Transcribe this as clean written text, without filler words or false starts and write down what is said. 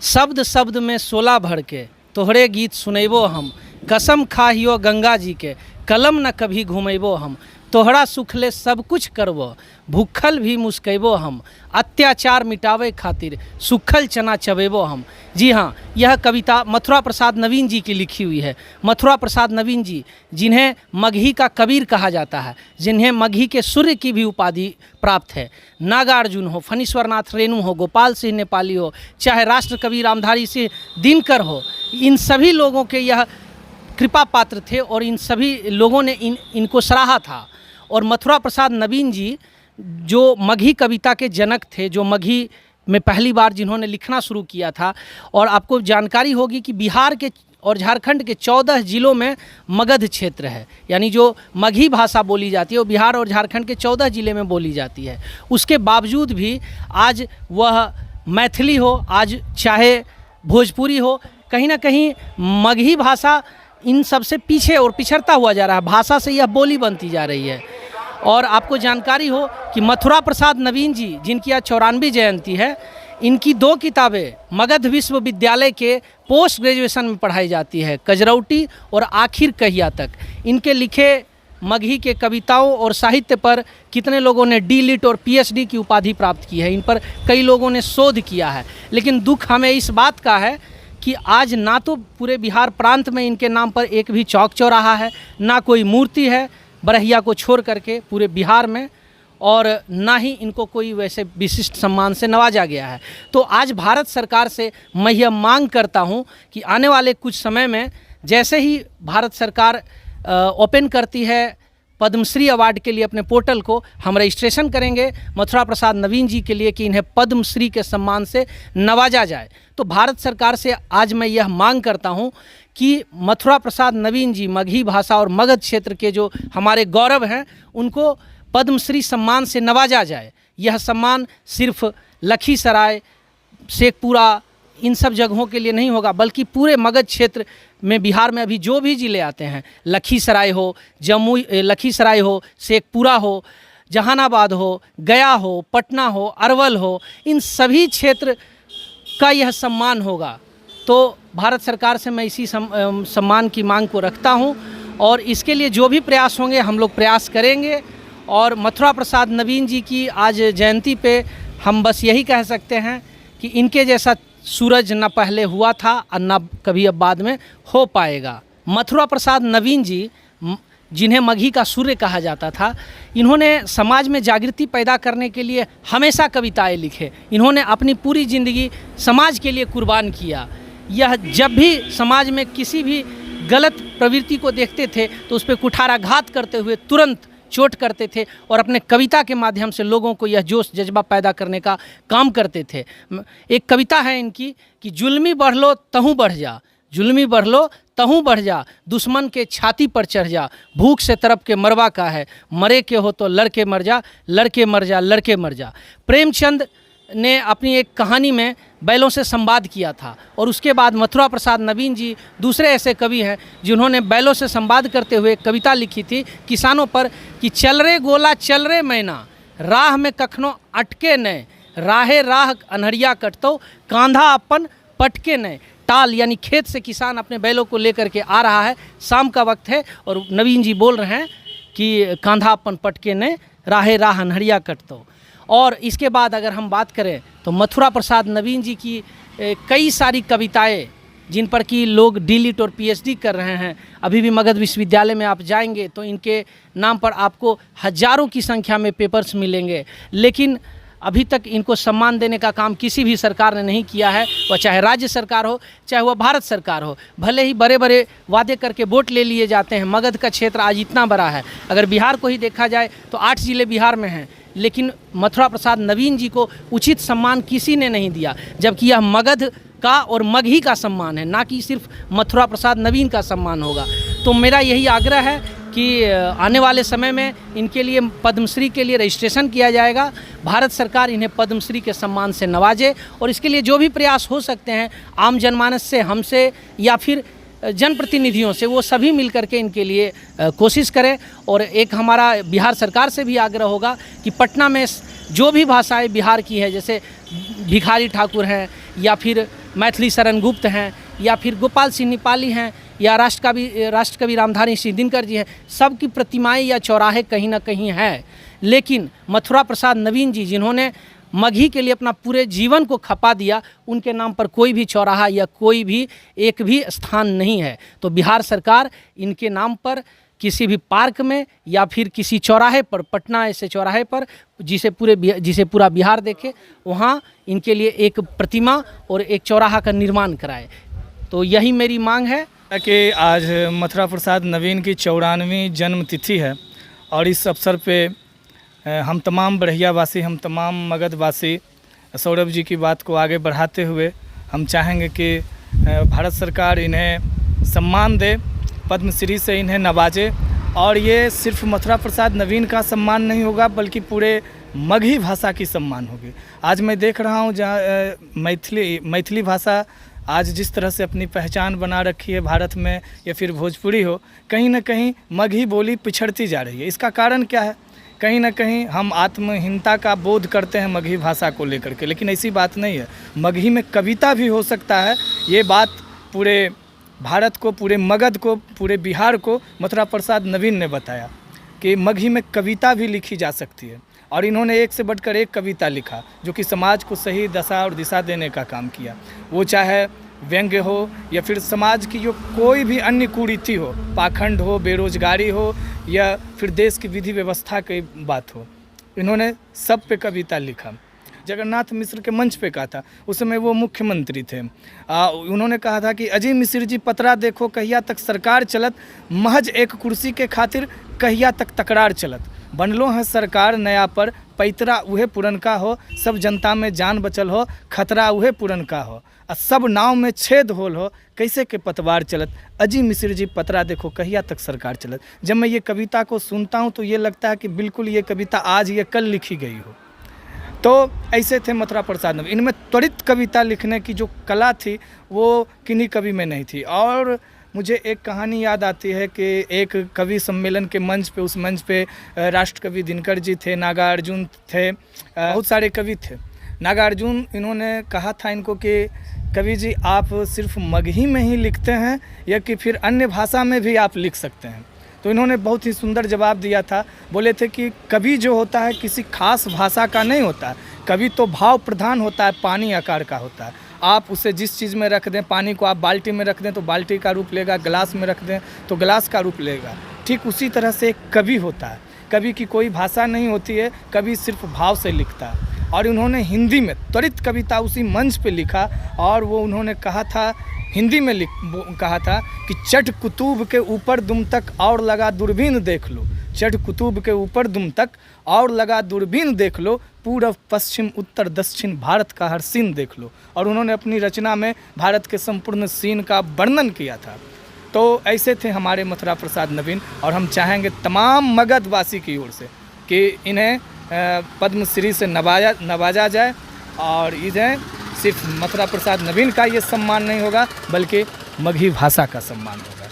शब्द शब्द में सोला भर के तोहरे गीत सुनैबो हम। कसम खाहियो गंगा जी के कलम न कभी घुमैबो हम। तोहरा सुख ले सब कुछ करबो भूखल भी मुस्कैबो हम। अत्याचार मिटावे खातिर सुखल चना चबेबो हम। जी हाँ, यह कविता मथुरा प्रसाद नवीन जी की लिखी हुई है। मथुरा प्रसाद नवीन जी, जिन्हें मगही का कबीर कहा जाता है, जिन्हें मगही के सूर्य की भी उपाधि प्राप्त है। नागार्जुन हो, फणीश्वरनाथ रेणु हो, गोपाल सिंह नेपाली हो, चाहे राष्ट्र कवि रामधारी सिंह दिनकर हो, इन सभी लोगों के यह कृपा पात्र थे और इन सभी लोगों ने इनको सराहा था। और मथुरा प्रसाद नवीन जी जो मगही कविता के जनक थे, जो मगही में पहली बार जिन्होंने लिखना शुरू किया था। और आपको जानकारी होगी कि बिहार के और झारखंड के 14 जिलों में मगध क्षेत्र है, यानी जो मगही भाषा बोली जाती है वो बिहार और झारखंड के 14 जिले में बोली जाती है। उसके बावजूद भी आज वह मैथिली हो, आज चाहे भोजपुरी हो, कहीं ना कहीं मगही भाषा इन सबसे पीछे और पिछड़ता हुआ जा रहा है। भाषा से यह बोली बनती जा रही है। और आपको जानकारी हो कि मथुरा प्रसाद नवीन जी, जिनकी आज 94वीं जयंती है, इनकी 2 किताबें मगध विश्वविद्यालय के पोस्ट ग्रेजुएशन में पढ़ाई जाती है, कजरौटी और आखिर कहिया तक। इनके लिखे मगही के कविताओं और साहित्य पर कितने लोगों ने D.Litt और PhD की उपाधि प्राप्त की है। इन पर कई लोगों ने शोध किया है। लेकिन दुख हमें इस बात का है कि आज ना तो पूरे बिहार प्रांत में इनके नाम पर एक भी चौक चौराहा है, ना कोई मूर्ति है बरहिया को छोड़ करके पूरे बिहार में, और ना ही इनको कोई वैसे विशिष्ट सम्मान से नवाजा गया है। तो आज भारत सरकार से मैं यह मांग करता हूं कि आने वाले कुछ समय में जैसे ही भारत सरकार ओपन करती है पद्मश्री अवार्ड के लिए अपने पोर्टल को, हम रजिस्ट्रेशन करेंगे मथुरा प्रसाद नवीन जी के लिए कि इन्हें पद्मश्री के सम्मान से नवाजा जाए। तो भारत सरकार से आज मैं यह मांग करता हूं कि मथुरा प्रसाद नवीन जी मगही भाषा और मगध क्षेत्र के जो हमारे गौरव हैं उनको पद्मश्री सम्मान से नवाजा जाए। यह सम्मान सिर्फ लखीसराय, शेखपुरा, इन सब जगहों के लिए नहीं होगा, बल्कि पूरे मगध क्षेत्र में बिहार में अभी जो भी ज़िले आते हैं, लखीसराय हो, लखीसराय हो, शेखपुरा हो, जहानाबाद हो, गया हो, पटना हो, अरवल हो, इन सभी क्षेत्र का यह सम्मान होगा। तो भारत सरकार से मैं इसी सम्मान की मांग को रखता हूं और इसके लिए जो भी प्रयास होंगे हम लोग प्रयास करेंगे। और मथुरा प्रसाद नवीन जी की आज जयंती पे हम बस यही कह सकते हैं कि इनके जैसा सूरज न पहले हुआ था और न कभी अब बाद में हो पाएगा। मथुरा प्रसाद नवीन जी, जिन्हें मगही का सूर्य कहा जाता था, इन्होंने समाज में जागृति पैदा करने के लिए हमेशा कविताएं लिखे। इन्होंने अपनी पूरी ज़िंदगी समाज के लिए कुर्बान किया। यह जब भी समाज में किसी भी गलत प्रवृत्ति को देखते थे तो उस पर कुठाराघात करते हुए तुरंत चोट करते थे और अपने कविता के माध्यम से लोगों को यह जोश जज्बा पैदा करने का काम करते थे। एक कविता है इनकी कि जुल्मी बढ़ लो तहूँ बढ़ जा, जुल्मी बढ़ लो तहूँ बढ़ जा, दुश्मन के छाती पर चढ़ जा, भूख से तरफ के मरवा का है, मरे के हो तो लड़के मर जा, लड़के मर जा, लड़के मर जा। प्रेमचंद ने अपनी एक कहानी में बैलों से संवाद किया था और उसके बाद मथुरा प्रसाद नवीन जी दूसरे ऐसे कवि हैं जिन्होंने बैलों से संवाद करते हुए कविता लिखी थी किसानों पर कि चल रे गोला चल रे मैना, राह में कखनो अटके न, राहे राह अनहरिया कटतो, कांधा अपन पटके न। टाल यानी खेत से किसान अपने बैलों को लेकर के आ रहा है, शाम का वक्त है और नवीन जी बोल रहे हैं कि कांधा अपन पटके न, राहे राह अनहरिया कटतो। और इसके बाद अगर हम बात करें तो मथुरा प्रसाद नवीन जी की कई सारी कविताएं जिन पर कि लोग D.Litt और PhD कर रहे हैं। अभी भी मगध विश्वविद्यालय में आप जाएंगे तो इनके नाम पर आपको हजारों की संख्या में पेपर्स मिलेंगे, लेकिन अभी तक इनको सम्मान देने का काम किसी भी सरकार ने नहीं किया है, वह चाहे राज्य सरकार हो चाहे वह भारत सरकार हो। भले ही बड़े बड़े वादे करके वोट ले लिए जाते हैं। मगध का क्षेत्र आज इतना बड़ा है, अगर बिहार को ही देखा जाए तो 8 जिले बिहार में हैं, लेकिन मथुरा प्रसाद नवीन जी को उचित सम्मान किसी ने नहीं दिया, जबकि यह मगध का और मगही का सम्मान है, ना कि सिर्फ मथुरा प्रसाद नवीन का सम्मान होगा। तो मेरा यही आग्रह है कि आने वाले समय में इनके लिए पद्मश्री के लिए रजिस्ट्रेशन किया जाएगा, भारत सरकार इन्हें पद्मश्री के सम्मान से नवाजे और इसके लिए जो भी प्रयास हो सकते हैं आम जनमानस से, हमसे या फिर जनप्रतिनिधियों से, वो सभी मिलकर के इनके लिए कोशिश करें। और एक हमारा बिहार सरकार से भी आग्रह होगा कि पटना में जो भी भाषाएं बिहार की है, जैसे भिखारी ठाकुर हैं या फिर मैथिली शरण गुप्त हैं या फिर गोपाल सिंह नेपाली हैं या राष्ट्रकवि रामधारी सिंह दिनकर जी हैं, सबकी प्रतिमाएं या चौराहे कहीं ना कहीं हैं। लेकिन मथुरा प्रसाद नवीन जी जिन्होंने मगही के लिए अपना पूरे जीवन को खपा दिया, उनके नाम पर कोई भी चौराहा या कोई भी एक भी स्थान नहीं है। तो बिहार सरकार इनके नाम पर किसी भी पार्क में या फिर किसी चौराहे पर, पटना ऐसे चौराहे पर जिसे पूरा बिहार देखे, वहाँ इनके लिए एक प्रतिमा और एक चौराहा का निर्माण कराए। तो यही मेरी मांग है कि आज मथुरा प्रसाद नवीन की 94वीं जन्म तिथि है और इस अवसर पे हम तमाम बरहियावासी, हम तमाम मगधवासी सौरभ जी की बात को आगे बढ़ाते हुए हम चाहेंगे कि भारत सरकार इन्हें सम्मान दे, पद्मश्री से इन्हें नवाजे। और ये सिर्फ मथुरा प्रसाद नवीन का सम्मान नहीं होगा बल्कि पूरे मगही भाषा की सम्मान होगी। आज मैं देख रहा हूँ जहाँ मैथिली भाषा आज जिस तरह से अपनी पहचान बना रखी है भारत में, या फिर भोजपुरी हो, कहीं ना कहीं मगही बोली पिछड़ती जा रही है। इसका कारण क्या है? कहीं ना कहीं हम आत्महीनता का बोध करते हैं मगही भाषा को लेकर के, लेकिन ऐसी बात नहीं है। मगही में कविता भी हो सकता है। ये बात पूरे भारत को, पूरे मगध को, पूरे बिहार को मथुरा प्रसाद नवीन ने बताया कि मगही में कविता भी लिखी जा सकती है। और इन्होंने एक से बढ़कर एक कविता लिखा जो कि समाज को सही दशा और दिशा देने का काम किया। वो चाहे व्यंग्य हो या फिर समाज की जो कोई भी अन्य कुरीति हो, पाखंड हो, बेरोजगारी हो या फिर देश की विधि व्यवस्था की बात हो, इन्होंने सब पे कविता लिखा। जगन्नाथ मिश्र के मंच पे कहा था, उस समय वो मुख्यमंत्री थे। उन्होंने कहा था कि अजी मिश्र जी पतरा देखो कहिया तक सरकार चलत, महज एक कुर्सी के खातिर कहिया तक तकरार चलत। बनलो है सरकार नया पर, पैतरा उहे पुरनका हो, सब जनता में जान बचल हो, खतरा उहे पुरनका हो, और सब नाव में छेद होल हो, कैसे के पतवार चलत। अजी मिश्र जी पतरा देखो कहिया तक सरकार चलत। जब मैं ये कविता को सुनता हूँ तो ये लगता है कि बिल्कुल ये कविता आज या कल लिखी गई हो। तो ऐसे थे मथुरा प्रसाद नवीन। इनमें त्वरित कविता लिखने की जो कला थी वो किन्हीं कवि में नहीं थी। और मुझे एक कहानी याद आती है कि एक कवि सम्मेलन के मंच पे, उस मंच पे राष्ट्रकवि दिनकर जी थे, नागार्जुन थे, बहुत सारे कवि थे। नागार्जुन, इन्होंने कहा था इनको कि कवि जी आप सिर्फ मगही में ही लिखते हैं या कि फिर अन्य भाषा में भी आप लिख सकते हैं? तो इन्होंने बहुत ही सुंदर जवाब दिया था। बोले थे कि कवि जो होता है किसी खास भाषा का नहीं होता है, कवि तो भाव प्रधान होता है, पानी आकार का होता है। आप उसे जिस चीज़ में रख दें, पानी को आप बाल्टी में रख दें तो बाल्टी का रूप लेगा, गिलास में रख दें तो गिलास का रूप लेगा। ठीक उसी तरह से एक कवि होता है। कवि की कोई भाषा नहीं होती है, कवि सिर्फ भाव से लिखता है। और उन्होंने हिंदी में त्वरित कविता उसी मंच पे लिखा और वो उन्होंने कहा था, हिंदी में कहा था कि चट कुतुब के ऊपर दुम तक और लगा दूरबीन देख लो, चट कुतुब के ऊपर दुम तक और लगा दूरबीन देख लो, पूरब पश्चिम उत्तर दक्षिण भारत का हर सीन देख लो। और उन्होंने अपनी रचना में भारत के संपूर्ण सीन का वर्णन किया था। तो ऐसे थे हमारे मथुरा प्रसाद नवीन। और हम चाहेंगे तमाम मगधवासी की ओर से कि इन्हें पद्मश्री से नवाजा जाए। और इन्हें सिर्फ मथुरा प्रसाद नवीन का ये सम्मान नहीं होगा बल्कि मगही भाषा का सम्मान होगा।